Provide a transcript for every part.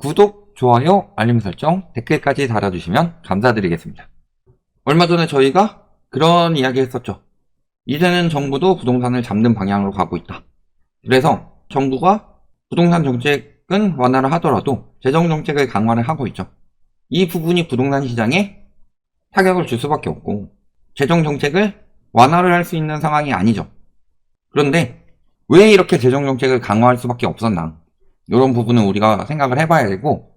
구독, 좋아요, 알림 설정, 댓글까지 달아주시면 감사드리겠습니다. 얼마 전에 저희가 그런 이야기 했었죠. 이제는 정부도 부동산을 잡는 방향으로 가고 있다. 그래서 정부가 부동산 정책은 완화를 하더라도 재정 정책을 강화를 하고 있죠. 이 부분이 부동산 시장에 타격을 줄 수밖에 없고 재정 정책을 완화를 할 수 있는 상황이 아니죠. 그런데 왜 이렇게 재정 정책을 강화할 수밖에 없었나? 이런 부분은 우리가 생각을 해봐야 되고,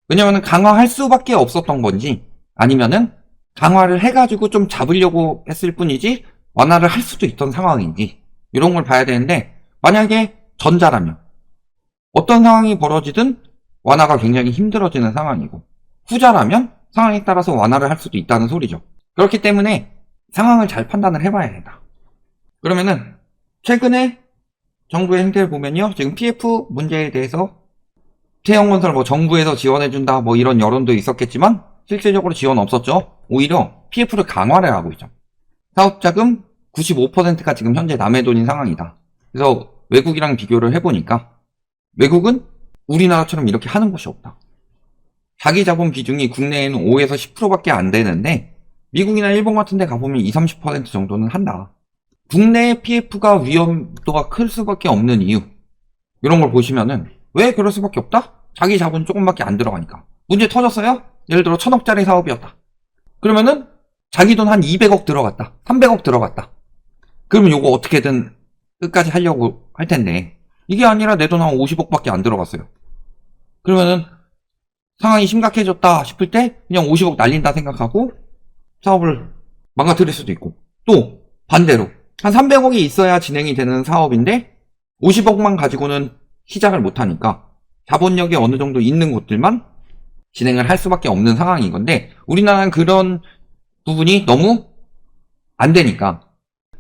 왜냐면은 강화할 수밖에 없었던 건지 아니면은 강화를 해가지고 좀 잡으려고 했을 뿐이지 완화를 할 수도 있던 상황인지 이런 걸 봐야 되는데, 만약에 전자라면 어떤 상황이 벌어지든 완화가 굉장히 힘들어지는 상황이고, 후자라면 상황에 따라서 완화를 할 수도 있다는 소리죠. 그렇기 때문에 상황을 잘 판단을 해봐야 된다. 그러면은 최근에 정부의 행태를 보면요, 지금 PF 문제에 대해서 태형건설 정부에서 지원해준다 이런 여론도 있었겠지만 실질적으로 지원 없었죠. 오히려 PF를 강화를 하고 있죠. 사업자금 95%가 지금 현재 남의 돈인 상황이다. 그래서 외국이랑 비교를 해보니까 외국은 우리나라처럼 이렇게 하는 곳이 없다. 자기 자본 비중이 국내에는 5에서 10%밖에 안 되는데 미국이나 일본 같은 데 가보면 20, 30% 정도는 한다. 국내의 PF가 위험도가 클 수밖에 없는 이유, 이런 걸 보시면은 왜 그럴 수밖에 없다? 자기 자본 조금밖에 안 들어가니까. 문제 터졌어요? 예를 들어 1000억짜리 사업이었다. 그러면은 자기 돈 한 200억 들어갔다, 300억 들어갔다. 그러면 요거 어떻게든 끝까지 하려고 할 텐데, 이게 아니라 내 돈 한 50억밖에 안 들어갔어요. 그러면은 상황이 심각해졌다 싶을 때 그냥 50억 날린다 생각하고 사업을 망가뜨릴 수도 있고, 또 반대로 한 300억이 있어야 진행이 되는 사업인데 50억만 가지고는 시작을 못하니까 자본력이 어느 정도 있는 곳들만 진행을 할 수밖에 없는 상황인 건데, 우리나라는 그런 부분이 너무 안 되니까,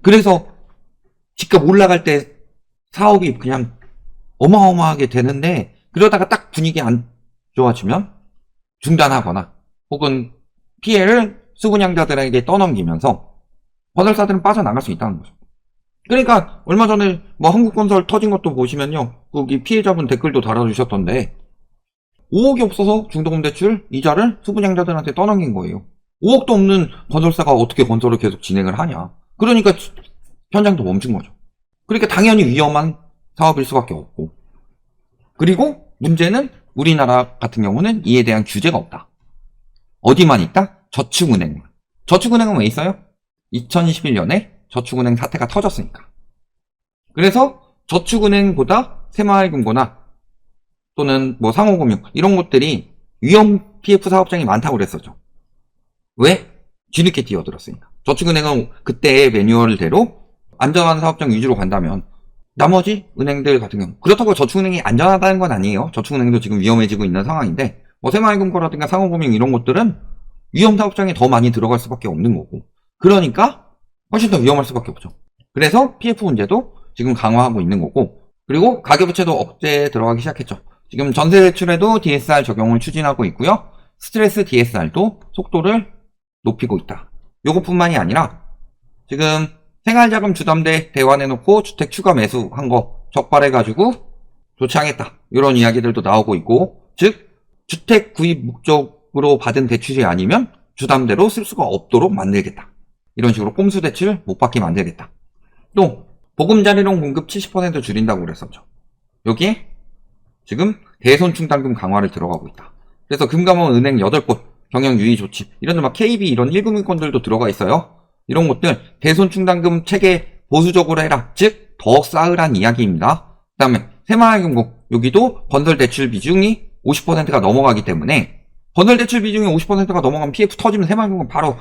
그래서 집값 올라갈 때 사업이 그냥 어마어마하게 되는데, 그러다가 딱 분위기 안 좋아지면 중단하거나 혹은 피해를 수분양자들에게 떠넘기면서 건설사들은 빠져나갈 수 있다는 거죠. 그러니까 얼마 전에 한국건설 터진 것도 보시면요, 거기 피해자분 댓글도 달아주셨던데 5억이 없어서 중도금대출 이자를 수분양자들한테 떠넘긴 거예요. 5억도 없는 건설사가 어떻게 건설을 계속 진행을 하냐. 그러니까 현장도 멈춘 거죠. 그러니까 당연히 위험한 사업일 수밖에 없고, 그리고 문제는 우리나라 같은 경우는 이에 대한 규제가 없다. 어디만 있다? 저축은행. 저축은행은 왜 있어요? 2021년에 저축은행 사태가 터졌으니까. 그래서 저축은행보다 새마을금고나 또는 상호금융 이런 것들이 위험 PF 사업장이 많다고 그랬었죠. 왜? 뒤늦게 뛰어들었으니까. 저축은행은 그때의 매뉴얼대로 안전한 사업장 위주로 간다면 나머지 은행들 같은 경우, 그렇다고 저축은행이 안전하다는 건 아니에요. 저축은행도 지금 위험해지고 있는 상황인데 새마을금고라든가 상호금융 이런 것들은 위험 사업장에 더 많이 들어갈 수밖에 없는 거고, 그러니까 훨씬 더 위험할 수밖에 없죠. 그래서 PF 문제도 지금 강화하고 있는 거고, 그리고 가계부채도 억제에 들어가기 시작했죠. 지금 전세대출에도 DSR 적용을 추진하고 있고요. 스트레스 DSR도 속도를 높이고 있다. 요것뿐만이 아니라 지금 생활자금 주담대 대환해놓고 주택 추가 매수한 거 적발해가지고 조치하겠다, 이런 이야기들도 나오고 있고, 즉 주택 구입 목적으로 받은 대출이 아니면 주담대로 쓸 수가 없도록 만들겠다, 이런 식으로 꼼수 대출 못 받게 만들겠다. 또 보금자리론 공급 70% 줄인다고 그랬었죠. 여기에 지금 대손충당금 강화를 들어가고 있다. 그래서 금감원 은행 8곳 경영 유의 조치, 이런 데 KB 이런 1금융권들도 들어가 있어요. 이런 것들 대손충당금 체계 보수적으로 해라, 즉 더 쌓으란 이야기입니다. 그 다음에 새마을금고, 여기도 건설대출 비중이 50%가 넘어가기 때문에, 건설대출 비중이 50%가 넘어가면 PF 터지면 새마을금고는 바로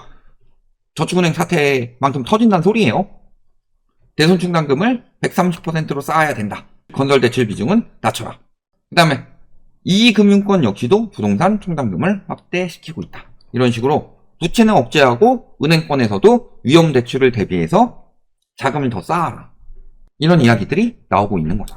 저축은행 사태만큼 터진다는 소리예요. 대손충당금을 130%로 쌓아야 된다. 건설대출 비중은 낮춰라. 그 다음에 이금융권 역시도 부동산 충당금을 확대시키고 있다. 이런 식으로 부채는 억제하고 은행권에서도 위험 대출을 대비해서 자금을 더 쌓아라, 이런 이야기들이 나오고 있는 거죠.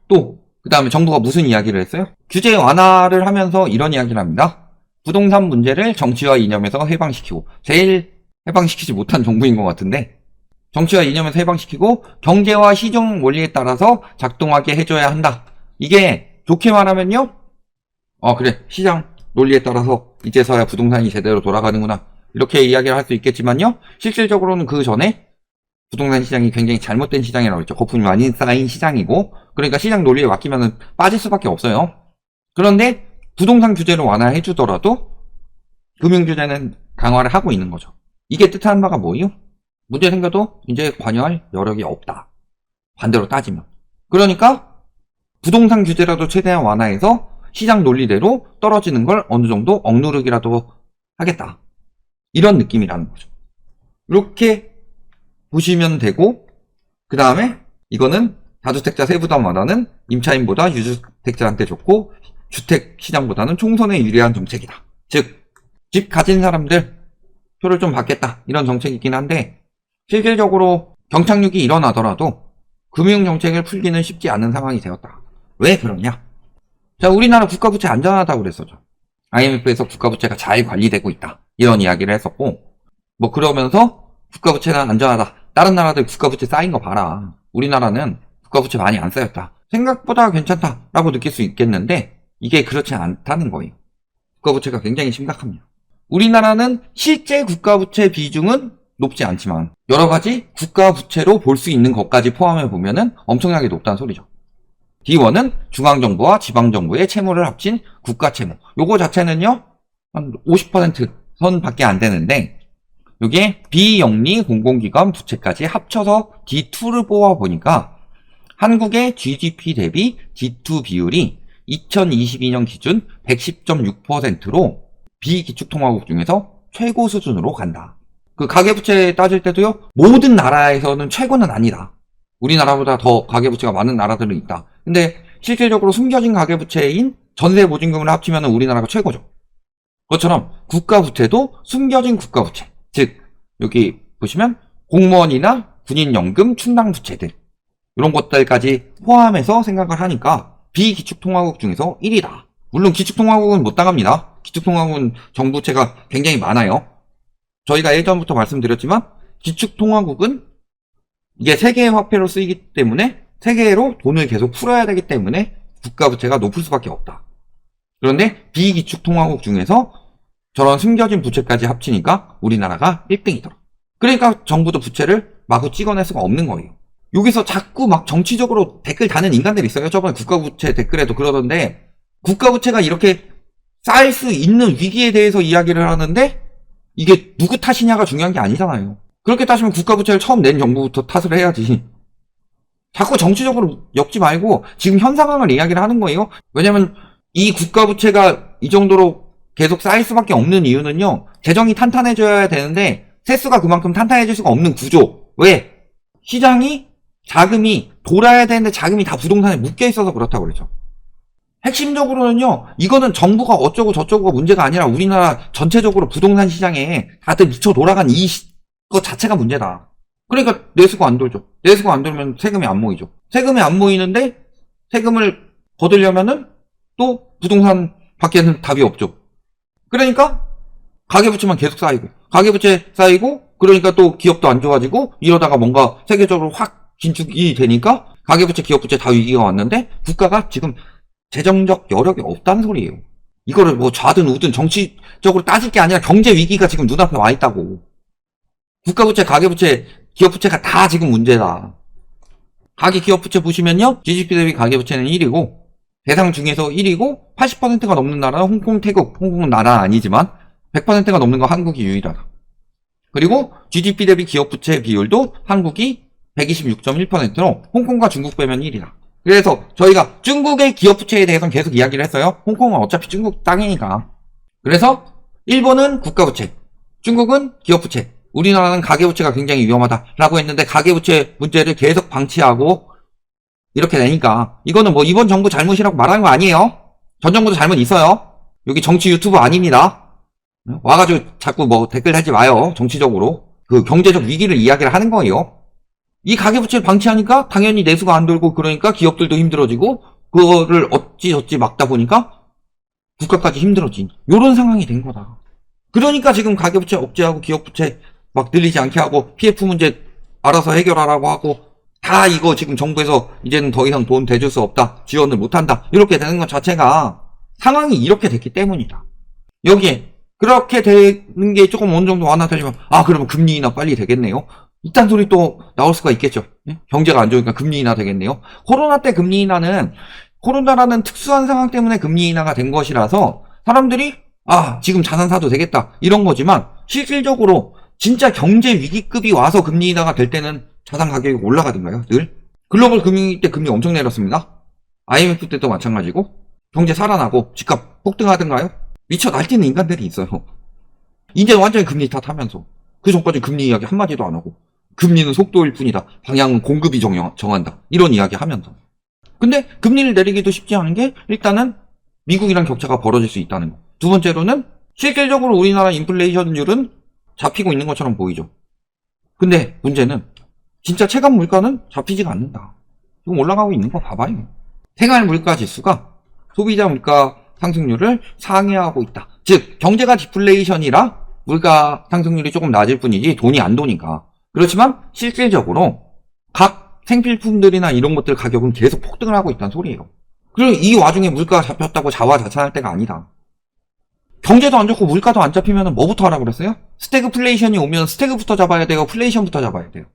또 그 다음에 정부가 무슨 이야기를 했어요? 규제 완화를 하면서 이런 이야기를 합니다. 부동산 문제를 정치화 이념에서 해방시키고, 제일 해방시키지 못한 정부인 것 같은데, 정치화 이념에서 해방시키고 경제와 시중 원리에 따라서 작동하게 해줘야 한다. 이게 좋게 말하면요, 그래, 시장 논리에 따라서 이제서야 부동산이 제대로 돌아가는구나, 이렇게 이야기를 할 수 있겠지만요, 실질적으로는 그 전에 부동산 시장이 굉장히 잘못된 시장이라고 했죠. 거품이 많이 쌓인 시장이고, 그러니까 시장 논리에 맡기면 빠질 수밖에 없어요. 그런데 부동산 규제를 완화해 주더라도 금융 규제는 강화를 하고 있는 거죠. 이게 뜻하는 바가 뭐예요? 문제 생겨도 이제 관여할 여력이 없다, 반대로 따지면. 그러니까 부동산 규제라도 최대한 완화해서 시장 논리대로 떨어지는 걸 어느 정도 억누르기라도 하겠다, 이런 느낌이라는 거죠. 이렇게 보시면 되고, 그 다음에 이거는 다주택자 세부담 완화는 임차인보다 유주택자한테 좋고 주택 시장보다는 총선에 유리한 정책이다. 즉, 집 가진 사람들 표를 좀 받겠다, 이런 정책이긴 한데, 실질적으로 경착륙이 일어나더라도 금융정책을 풀기는 쉽지 않은 상황이 되었다. 왜 그러냐? 자, 우리나라 국가부채 안전하다고 그랬었죠. IMF에서 국가부채가 잘 관리되고 있다, 이런 이야기를 했었고, 뭐 그러면서 국가부채는 안전하다, 다른 나라들 국가부채 쌓인 거 봐라, 우리나라는 국가부채 많이 안 쌓였다, 생각보다 괜찮다라고 느낄 수 있겠는데, 이게 그렇지 않다는 거예요. 국가부채가 굉장히 심각합니다. 우리나라는 실제 국가부채 비중은 높지 않지만 여러가지 국가부채로 볼 수 있는 것까지 포함해 보면은 엄청나게 높다는 소리죠. D1은 중앙정부와 지방정부의 채무를 합친 국가채무, 요거 자체는요 한 50% 선밖에 안 되는데, 요게 비영리 공공기관 부채까지 합쳐서 D2를 뽑아 보니까 한국의 GDP 대비 D2 비율이 2022년 기준 110.6%로 비기축통화국 중에서 최고 수준으로 간다. 그 가계부채 따질 때도요, 모든 나라에서는 최고는 아니다, 우리나라보다 더 가계부채가 많은 나라들은 있다. 근데 실질적으로 숨겨진 가계부채인 전세보증금을 합치면 우리나라가 최고죠. 그것처럼 국가부채도 숨겨진 국가부채, 즉 여기 보시면 공무원이나 군인연금 충당부채들, 이런 것들까지 포함해서 생각을 하니까 비기축통화국 중에서 1위다. 물론 기축통화국은 못 당합니다. 기축통화국은 정부채가 굉장히 많아요. 저희가 예전부터 말씀드렸지만 기축통화국은 이게 세계의 화폐로 쓰이기 때문에 세계로 돈을 계속 풀어야 되기 때문에 국가부채가 높을 수밖에 없다. 그런데 비기축통화국 중에서 저런 숨겨진 부채까지 합치니까 우리나라가 1등이더라. 그러니까 정부도 부채를 마구 찍어낼 수가 없는 거예요. 여기서 자꾸 막 정치적으로 댓글 다는 인간들이 있어요. 저번에 국가부채 댓글에도 그러던데, 국가부채가 이렇게 쌓일 수 있는 위기에 대해서 이야기를 하는데 이게 누구 탓이냐가 중요한 게 아니잖아요. 그렇게 따지면 국가부채를 처음 낸 정부부터 탓을 해야지. 자꾸 정치적으로 엮지 말고 지금 현 상황을 이야기를 하는 거예요. 왜냐면 이 국가부채가 이 정도로 계속 쌓일 수밖에 없는 이유는요, 재정이 탄탄해져야 되는데 세수가 그만큼 탄탄해질 수가 없는 구조. 왜? 시장이 자금이 돌아야 되는데 자금이 다 부동산에 묶여 있어서 그렇다고 그러죠. 핵심적으로는요, 이거는 정부가 어쩌고 저쩌고가 문제가 아니라 우리나라 전체적으로 부동산 시장에 다들 미쳐 돌아간 것 자체가 문제다. 그러니까 내수가 안 돌죠. 내수가 안 돌면 세금이 안 모이죠. 세금이 안 모이는데 세금을 거두려면은 또 부동산 밖에는 답이 없죠. 그러니까 가계부채만 계속 쌓이고, 가계부채 쌓이고, 그러니까 또 기업도 안 좋아지고, 이러다가 뭔가 세계적으로 확 긴축이 되니까 가계부채, 기업부채 다 위기가 왔는데 국가가 지금 재정적 여력이 없다는 소리예요. 이거를 뭐 좌든 우든 정치적으로 따질 게 아니라 경제 위기가 지금 눈앞에 와 있다고. 국가부채, 가계부채, 기업부채가 다 지금 문제다. 가계 기업부채 보시면요, GDP 대비 가계부채는 1위고 대상 중에서 1위고 80%가 넘는 나라는 홍콩, 태국. 홍콩은 나라 아니지만 100%가 넘는 건 한국이 유일하다. 그리고 GDP 대비 기업부채 비율도 한국이 126.1%로 홍콩과 중국 빼면 1위다. 그래서 저희가 중국의 기업부채에 대해서는 계속 이야기를 했어요. 홍콩은 어차피 중국 땅이니까. 그래서 일본은 국가부채, 중국은 기업부채, 우리나라는 가계부채가 굉장히 위험하다라고 했는데 가계부채 문제를 계속 방치하고 이렇게 되니까 이거는 뭐 이번 정부 잘못이라고 말하는 거 아니에요. 전 정부도 잘못 있어요. 여기 정치 유튜브 아닙니다. 와가지고 자꾸 뭐 댓글 달지 마요. 정치적으로 그 경제적 위기를 이야기를 하는 거예요. 이 가계부채를 방치하니까 당연히 내수가 안 돌고, 그러니까 기업들도 힘들어지고, 그거를 어찌저찌 막다 보니까 국가까지 힘들어진 요런 상황이 된 거다. 그러니까 지금 가계부채 억제하고 기업부채 막 늘리지 않게 하고 PF 문제 알아서 해결하라고 하고 다 이거 지금 정부에서 이제는 더 이상 돈 대줄 수 없다, 지원을 못한다, 이렇게 되는 것 자체가 상황이 이렇게 됐기 때문이다. 여기에 그렇게 되는 게 조금 어느 정도 완화되려면 그러면 금리 인하 빨리 되겠네요. 이딴 소리 또 나올 수가 있겠죠. 경제가 안 좋으니까 금리 인하 되겠네요. 코로나 때 금리 인하는 코로나라는 특수한 상황 때문에 금리 인하가 된 것이라서 사람들이 지금 자산 사도 되겠다 이런 거지만, 실질적으로 진짜 경제 위기급이 와서 금리 인하가 될 때는 자산 가격이 올라가던가요? 늘 글로벌 금융위기 때 금리 엄청 내렸습니다. IMF 때도 마찬가지고. 경제 살아나고 집값 폭등하던가요? 미쳐 날뛰는 인간들이 있어요. 이제 완전히 금리 탓하면서 그 전까지 금리 이야기 한마디도 안 하고, 금리는 속도일 뿐이다, 방향은 공급이 정한다, 이런 이야기 하면서. 근데 금리를 내리기도 쉽지 않은 게, 일단은 미국이랑 격차가 벌어질 수 있다는 거. 두 번째로는 실질적으로 우리나라 인플레이션율은 잡히고 있는 것처럼 보이죠. 근데 문제는 진짜 체감 물가는 잡히지가 않는다. 지금 올라가고 있는 거 봐봐요. 생활 물가 지수가 소비자 물가 상승률을 상회하고 있다. 즉 경제가 디플레이션이라 물가 상승률이 조금 낮을 뿐이지 돈이 안 도니까. 그렇지만 실질적으로 각 생필품들이나 이런 것들 가격은 계속 폭등을 하고 있다는 소리예요. 그리고 이 와중에 물가가 잡혔다고 자화자찬할 때가 아니다. 경제도 안 좋고 물가도 안 잡히면 뭐부터 하라고 그랬어요? 스태그플레이션이 오면 스태그부터 잡아야 돼요? 플레이션부터 잡아야 돼요?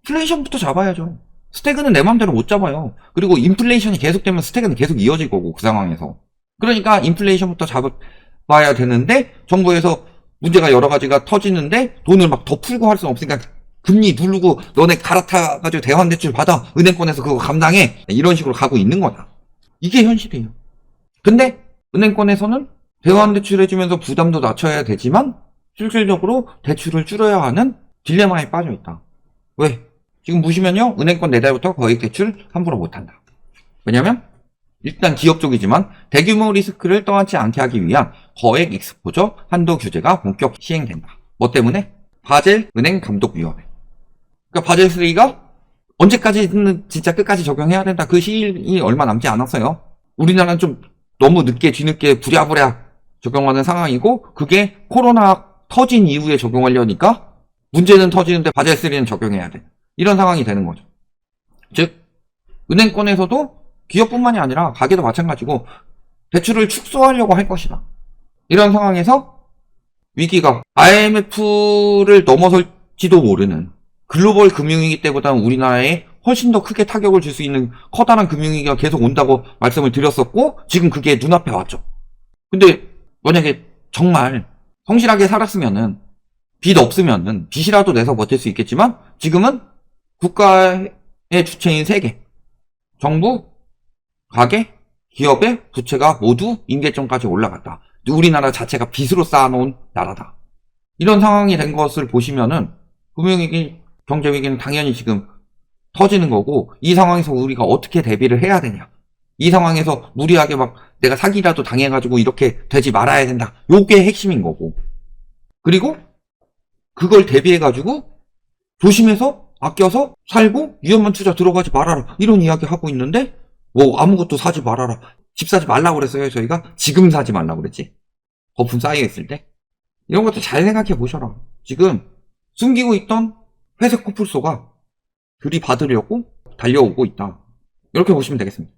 플레이션부터 잡아야죠. 스태그는 내 맘대로 못 잡아요. 그리고 인플레이션이 계속되면 스태그는 계속 이어질 거고, 그 상황에서. 그러니까 인플레이션부터 잡아야 되는데, 정부에서 문제가 여러 가지가 터지는데 돈을 막 더 풀고 할 수는 없으니까 금리 누르고 너네 갈아타가지고 대환대출 받아, 은행권에서 그거 감당해, 이런 식으로 가고 있는 거다. 이게 현실이에요. 근데 은행권에서는 대환대출 해주면서 부담도 낮춰야 되지만 실질적으로 대출을 줄여야 하는 딜레마에 빠져 있다. 왜? 지금 보시면요, 은행권 내달부터 거액 대출 함부로 못한다. 왜냐면 일단 기업 쪽이지만 대규모 리스크를 떠안지 않게 하기 위한 거액 익스포저 한도 규제가 본격 시행된다. 뭐 때문에? 바젤 은행 감독위원회. 그러니까 바젤 3가 언제까지는 진짜 끝까지 적용해야 된다. 그 시일이 얼마 남지 않았어요. 우리나라는 좀 너무 늦게 뒤늦게 부랴부랴 적용하는 상황이고, 그게 코로나 터진 이후에 적용하려니까 문제는 터지는데 바젤 3는 적용해야 돼. 이런 상황이 되는 거죠. 즉 은행권에서도 기업뿐만이 아니라 가게도 마찬가지고 대출을 축소하려고 할 것이다. 이런 상황에서 위기가 IMF를 넘어설지도 모르는 글로벌 금융위기 때보다는 우리나라에 훨씬 더 크게 타격을 줄 수 있는 커다란 금융위기가 계속 온다고 말씀을 드렸었고, 지금 그게 눈앞에 왔죠. 근데 만약에 정말 성실하게 살았으면은, 빚 없으면은 빚이라도 내서 버틸 수 있겠지만, 지금은 국가의 주체인 세계, 정부, 가계, 기업의 부채가 모두 임계점까지 올라갔다. 우리나라 자체가 빚으로 쌓아놓은 나라다. 이런 상황이 된 것을 보시면은 금융위기, 경제위기는 당연히 지금 터지는 거고, 이 상황에서 우리가 어떻게 대비를 해야 되냐, 이 상황에서 무리하게 막 내가 사기라도 당해가지고 이렇게 되지 말아야 된다, 요게 핵심인 거고, 그리고 그걸 대비해가지고 조심해서 아껴서 살고 위험한 투자 들어가지 말아라, 이런 이야기 하고 있는데, 뭐 아무것도 사지 말아라, 집 사지 말라고 그랬어요. 저희가 지금 사지 말라고 그랬지, 거품 쌓여있을 때. 이런 것도 잘 생각해 보셔라. 지금 숨기고 있던 회색 코뿔소가 들이받으려고 달려오고 있다. 이렇게 보시면 되겠습니다.